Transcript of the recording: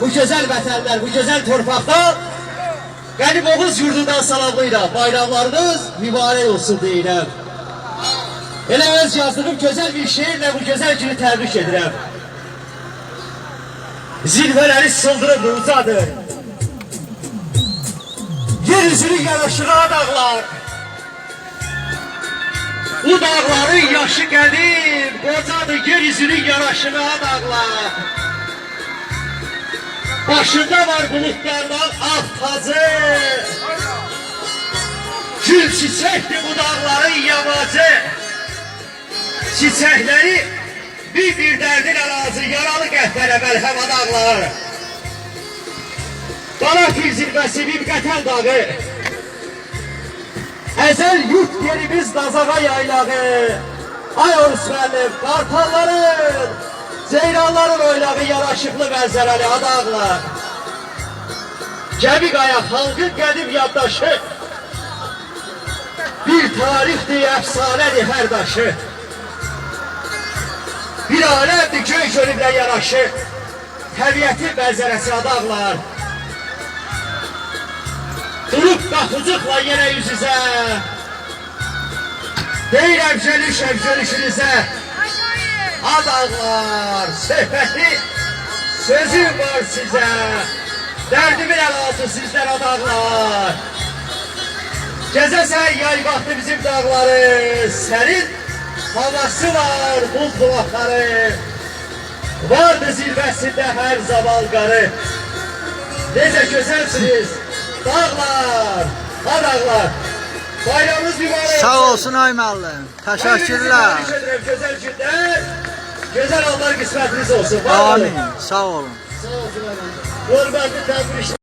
bu güzel vətənlər, bu güzel torpaqda Qərib Oğuz yurdundan salamlıyla bayramlarınız mübarək olsun deyirəm. Elə öz yazdığım güzel bir şeirlə bu güzel günü təbrik edirəm. Zirvələri sıldırıb uzadır. Yeryüzünü yanaşığa dağlar. Bu dağların yaşı gəlir, qocadır yeryüzünü yanaşığa dağlar. Başında var bulutlardan alt tacı. Gül çiçekti bu dağların yamacı. Çiçekleri bir derdin ərazı, yaralı qəhvərə məlhəm dağlar. Qanafil zirvəsi bir qətəl dağı. Əzəl yurt yerimiz Nazağa yaylağı. Ay Osmanlı, qartalların, ceyranların oynağı yaraşıqlı mənzərəli adağlar. Gəmi qaya xalqın qədim yaddaşı. Bir tarixdir, əfsanədir hər daşı. Bir aləmdir göy gönüllə yaraşı. Təbiətin mənzərəsi adağlar. Durub baxıcıqla yenə yüz-üzə. Deyirəm gəlişəm görüşünüzə. Adağlar, söhbəti, sözüm var sizə. Dərdimin əlası sizlər adağlar. Gəzəsən yay vaxtı bizim dağları. Sənin havası var, bul bulaqları. Vardı zirvəsində hər zaman qarı. Necə gözəlsiniz dağlar, adağlar. Bayramınız mübarək. Sağ olsun ay müəllim. Təşəkkürlər. Gözəl günlər, gözəl anlar qismətiniz olsun. Amin. Sağ olun. Sağ olsun. Hörmətli təbrik.